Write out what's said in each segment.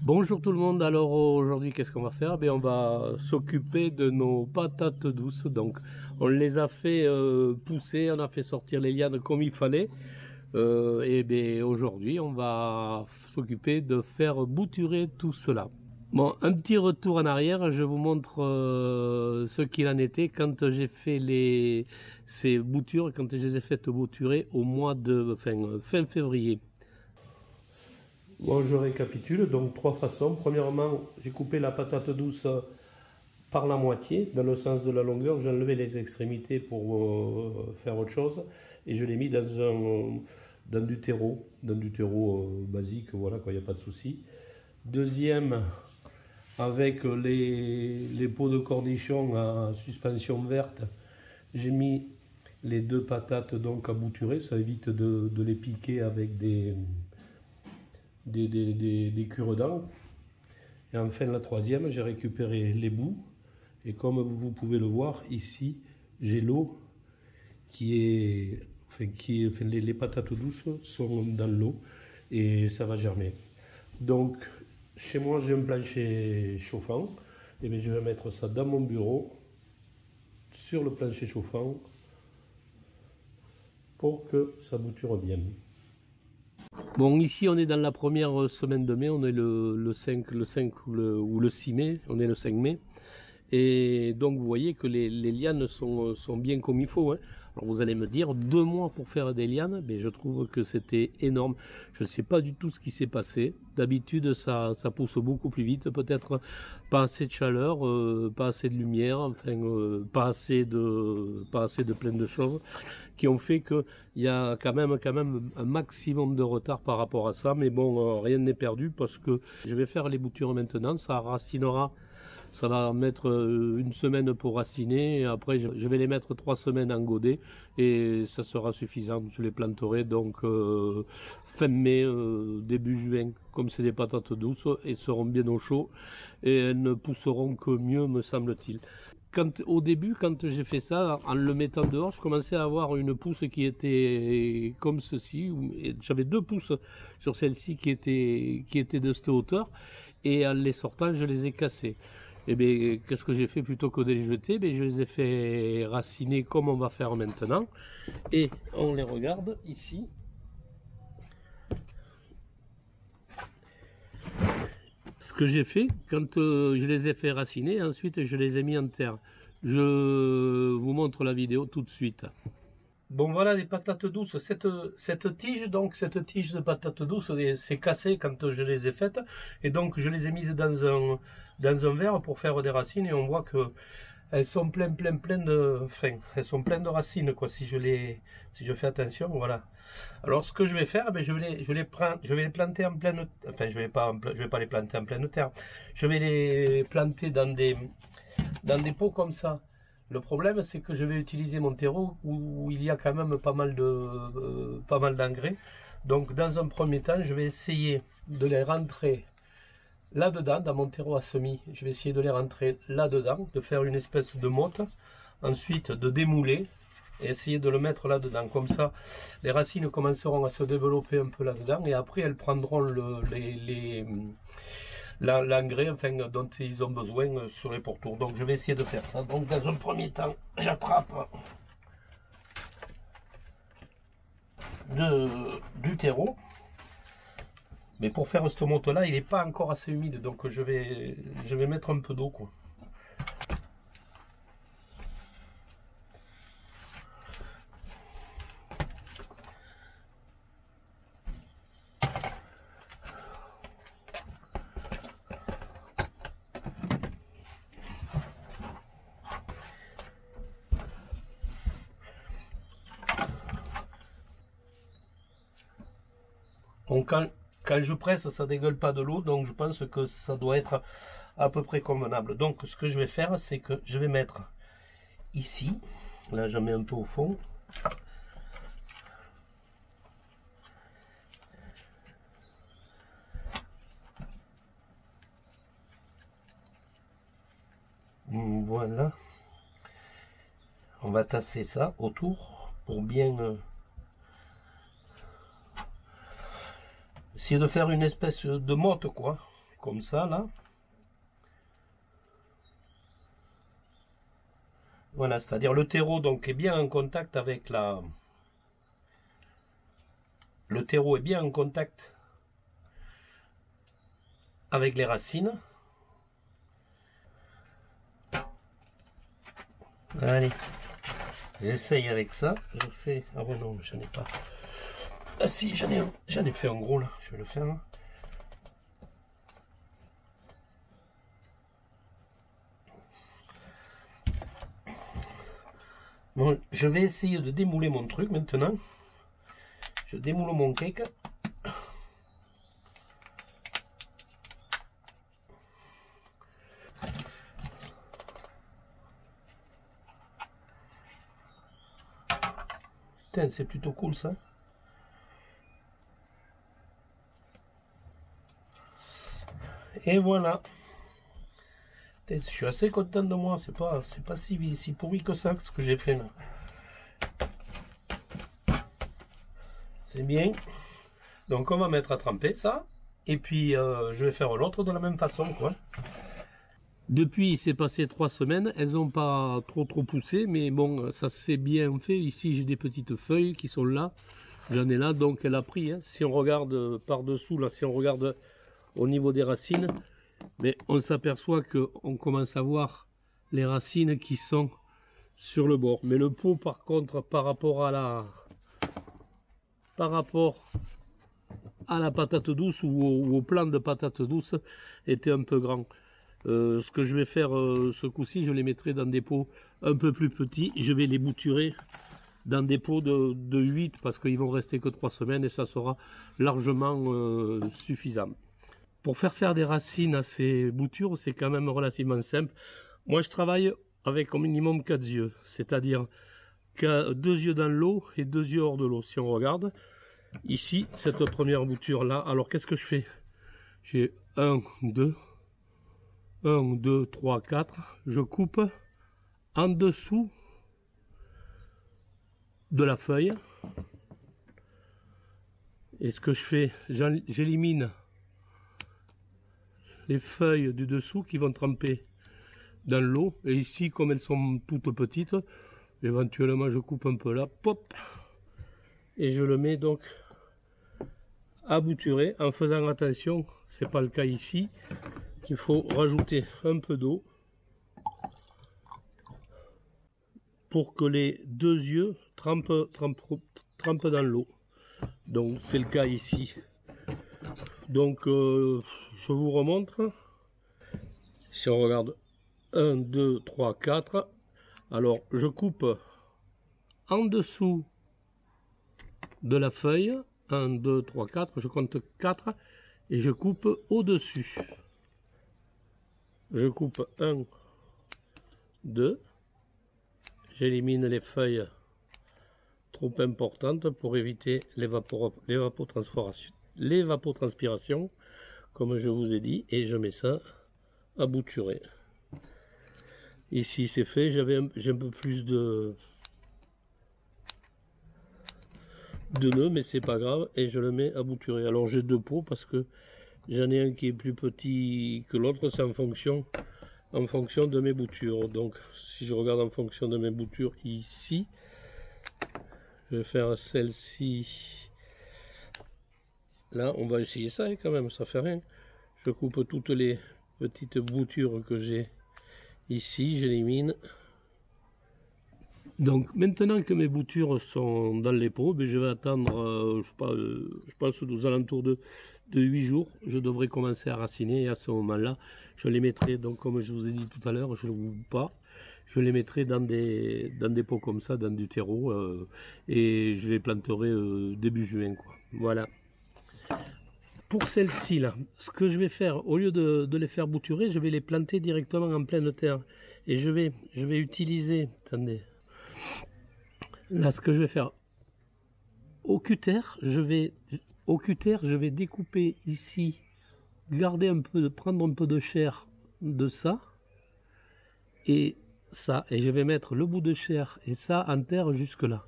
Bonjour tout le monde, alors aujourd'hui qu'est-ce qu'on va faire? On va s'occuper de nos patates douces. Donc on les a fait pousser, on a fait sortir les lianes comme il fallait. Aujourd'hui on va s'occuper de faire bouturer tout cela. Bon, un petit retour en arrière, je vous montre ce qu'il en était quand j'ai fait ces boutures, quand je les ai faites bouturer au mois de fin février. Bon, je récapitule, donc trois façons. Premièrement, j'ai coupé la patate douce par la moitié, dans le sens de la longueur. J'ai enlevé les extrémités pour faire autre chose. Et je l'ai mis dans du terreau, basique, voilà, quoi, il n'y a pas de souci. Deuxième, avec les pots de cornichons à suspension verte, j'ai mis les deux patates donc à bouturer. Ça évite de les piquer avec des cure-dents. Et enfin la troisième, j'ai récupéré les bouts. Et comme vous pouvez le voir ici, j'ai l'eau les patates douces sont dans l'eau et ça va germer. Donc chez moi j'ai un plancher chauffant. Et bien je vais mettre ça dans mon bureau, sur le plancher chauffant, pour que ça bouture bien. Bon, ici on est dans la première semaine de mai, on est le 5 ou le 6 mai, on est le 5 mai. Et donc vous voyez que les lianes sont bien comme il faut, hein. Alors vous allez me dire, 2 mois pour faire des lianes, mais je trouve que c'était énorme. Je ne sais pas du tout ce qui s'est passé. D'habitude ça pousse beaucoup plus vite, peut-être pas assez de chaleur, pas assez de lumière, pas assez de plein de choses qui ont fait qu'il y a quand même un maximum de retard par rapport à ça. Mais bon, rien n'est perdu parce que je vais faire les boutures maintenant, ça racinera. Ça va mettre une semaine pour raciner et après je vais les mettre 3 semaines en godet et ça sera suffisant. Je les planterai donc fin mai, début juin. Comme c'est des patates douces, elles seront bien au chaud et elles ne pousseront que mieux, me semble-t-il. Au début, quand j'ai fait ça, en le mettant dehors, je commençais à avoir une pousse qui était comme ceci. J'avais 2 pousses sur celle-ci qui étaient de cette hauteur et en les sortant, je les ai cassées. Et bien, qu'est-ce que j'ai fait plutôt que de les jeter? Je les ai fait raciner comme on va faire maintenant. Et on les regarde ici. Ce que j'ai fait, quand je les ai fait raciner, ensuite je les ai mis en terre. Je vous montre la vidéo tout de suite. Bon voilà les patates douces, cette tige de patates douces c'est cassé quand je les ai faites et donc je les ai mises dans un verre pour faire des racines et on voit que elles sont pleines elles sont pleines de racines quoi si je fais attention, voilà. Alors ce que je vais faire, je vais les planter en pleine, enfin je vais pas les planter en pleine terre, je vais les planter dans des pots comme ça. Le problème, c'est que je vais utiliser mon terreau où il y a quand même pas mal d'engrais. Donc, dans un premier temps, je vais essayer de les rentrer là-dedans, dans mon terreau à semis. Je vais essayer de les rentrer là-dedans, de faire une espèce de motte. Ensuite, de démouler et essayer de le mettre là-dedans. Comme ça, les racines commenceront à se développer un peu là-dedans et après, elles prendront l'engrais dont ils ont besoin sur les pourtours. Donc je vais essayer de faire ça. Donc dans un premier temps, j'attrape du terreau. Mais pour faire ce motte là, il n'est pas encore assez humide. Donc je vais mettre un peu d'eau quoi. Donc quand je presse, ça dégueule pas de l'eau, donc je pense que ça doit être à peu près convenable. Donc ce que je vais faire, c'est que je vais mettre ici, là je mets un peu au fond. Voilà. On va tasser ça autour pour bien essayer de faire une espèce de motte quoi. comme ça là. Voilà, c'est-à-dire le terreau donc est bien en contact avec la... Le terreau est bien en contact avec les racines. Allez, j'essaye avec ça. Je fais... Ah bon non, j'en ai pas. Ah si, j'en ai fait en gros là. Je vais le faire. Hein. Bon, je vais essayer de démouler mon truc maintenant. Je démoule mon cake. Putain, c'est plutôt cool ça. Et voilà. Je suis assez content de moi. C'est pas si pourri que ça ce que j'ai fait là. C'est bien. Donc on va mettre à tremper ça. Et puis je vais faire l'autre de la même façon quoi. Depuis il s'est passé 3 semaines. Elles n'ont pas trop poussé. Mais bon ça s'est bien fait. Ici j'ai des petites feuilles qui sont là. J'en ai là donc elle a pris. Hein. Si on regarde par dessous là. Si on regarde au niveau des racines. Mais on s'aperçoit qu'on commence à voir les racines qui sont sur le bord. Mais le pot par contre par rapport à la patate douce ou au plant de patate douce était un peu grand. Ce que je vais faire ce coup-ci, je les mettrai dans des pots un peu plus petits. Je vais les bouturer dans des pots de 8 parce qu'ils vont rester que 3 semaines et ça sera largement suffisant. Pour faire des racines à ces boutures, c'est quand même relativement simple. Moi, je travaille avec au minimum 4 yeux, c'est-à-dire 2 yeux dans l'eau et 2 yeux hors de l'eau. Si on regarde, ici, cette première bouture-là, alors qu'est-ce que je fais? J'ai 1, 2, 3, 4. Je coupe en dessous de la feuille. Et ce que je fais, j'élimine les feuilles du dessous qui vont tremper dans l'eau. Et ici, comme elles sont toutes petites, éventuellement je coupe un peu là, pop, et je le mets donc à bouturer en faisant attention, c'est pas le cas ici, qu'il faut rajouter un peu d'eau pour que les 2 yeux trempent dans l'eau. Donc c'est le cas ici. Donc je vous remontre. Si on regarde 1, 2, 3, 4. Alors je coupe en dessous de la feuille. 1, 2, 3, 4. Je compte 4. Et je coupe au-dessus. Je coupe 1, 2. J'élimine les feuilles trop importantes pour éviter l'évapotranspiration, comme je vous ai dit, et je mets ça à bouturer. Ici c'est fait, j'ai un peu plus de nœuds, mais c'est pas grave, et je le mets à bouturer. Alors j'ai 2 pots parce que j'en ai un qui est plus petit que l'autre, c'est en fonction de mes boutures. Donc si je regarde en fonction de mes boutures ici, je vais faire celle-ci. Là, on va essayer ça quand même, ça fait rien. Je coupe toutes les petites boutures que j'ai ici, j'élimine. Donc maintenant que mes boutures sont dans les pots, je vais attendre, je pense aux alentours de 8 jours, je devrais commencer à raciner et à ce moment-là, je les mettrai, donc comme je vous ai dit tout à l'heure, je ne l'oublie pas, je les mettrai dans des pots comme ça, dans du terreau, et je les planterai début juin, quoi. Voilà. Pour celle-ci là, ce que je vais faire, au lieu de les faire bouturer, je vais les planter directement en pleine terre. Et je vais utiliser, attendez, là ce que je vais faire, au cutter, je vais découper ici, prendre un peu de chair de ça, et ça, et je vais mettre le bout de chair et ça en terre jusque là.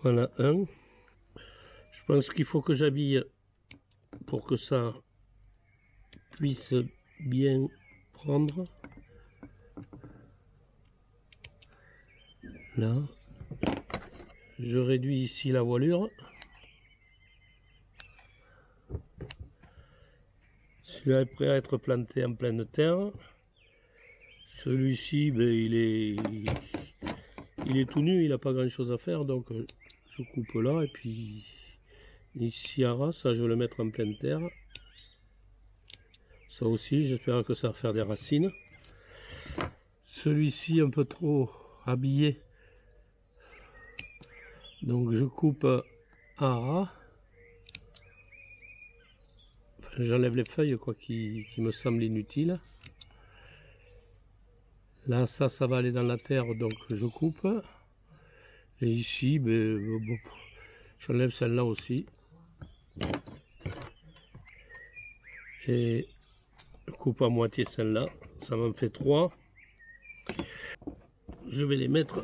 Voilà un. Je pense qu'il faut que j'habille pour que ça puisse bien prendre. Là, je réduis ici la voilure. Celui-là est prêt à être planté en pleine terre. Celui-ci, ben, il est tout nu, il n'a pas grand chose à faire, donc je coupe là, et puis ici à ras, ça je vais le mettre en pleine terre. Ça aussi, j'espère que ça va faire des racines. Celui-ci un peu trop habillé, donc je coupe à ras. Enfin, j'enlève les feuilles quoi, qui me semblent inutiles. Là, ça va aller dans la terre, donc je coupe. Et ici, ben, bon, j'enlève celle-là aussi. Et je coupe à moitié celle-là. Ça m'en fait 3. Je vais les mettre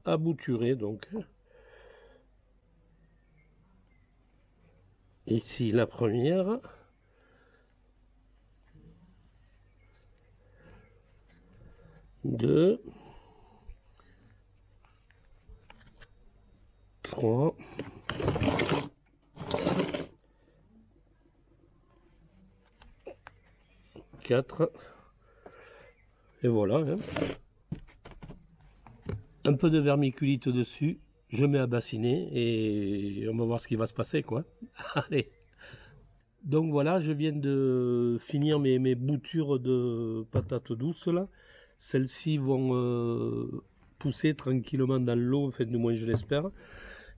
à bouturer, donc. Ici, la première. Deux. 3. 4. Et voilà. Hein. Un peu de vermiculite dessus. Je mets à bassiner et on va voir ce qui va se passer, quoi. Allez. Donc voilà, je viens de finir mes boutures de patates douces là. Celles-ci vont pousser tranquillement dans l'eau, enfin du moins je l'espère.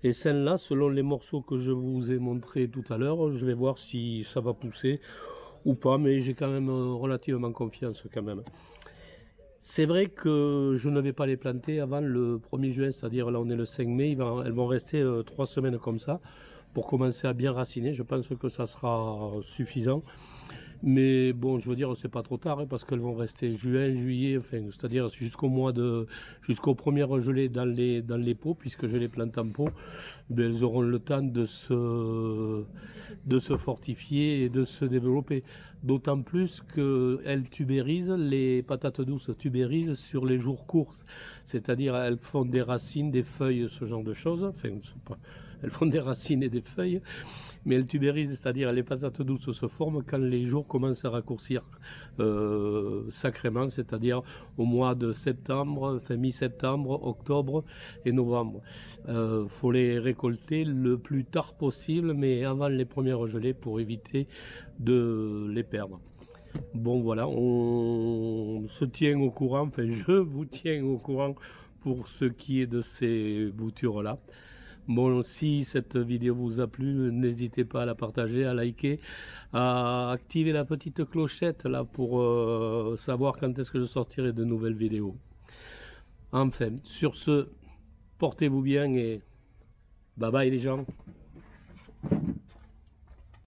Et celles-là, selon les morceaux que je vous ai montrés tout à l'heure, je vais voir si ça va pousser ou pas, mais j'ai quand même relativement confiance quand même. C'est vrai que je ne vais pas les planter avant le 1er juin, c'est-à-dire là on est le 5 mai, elles vont rester 3 semaines comme ça pour commencer à bien raciner. Je pense que ça sera suffisant. Mais bon, je veux dire, c'est pas trop tard, hein, parce qu'elles vont rester juin, juillet, enfin, c'est-à-dire jusqu'au premier gelée dans les pots, puisque je les plante en pot, ben, elles auront le temps de se fortifier et de se développer. D'autant plus qu'elles tubérisent, les patates douces tubérisent sur les jours courts, c'est-à-dire elles font des racines, des feuilles, ce genre de choses, enfin, elles font des racines et des feuilles, mais elles tubérisent, c'est-à-dire les patates douces se forment quand les jours commencent à raccourcir sacrément, c'est-à-dire au mois de septembre, enfin mi-septembre, octobre et novembre. Faut les récolter le plus tard possible, mais avant les premières gelées pour éviter de les perdre. Bon voilà, on se tient au courant, enfin je vous tiens au courant pour ce qui est de ces boutures là. Bon, si cette vidéo vous a plu, n'hésitez pas à la partager, à liker, à activer la petite clochette là pour savoir quand est-ce que je sortirai de nouvelles vidéos. Enfin, sur ce, portez-vous bien et bye bye les gens.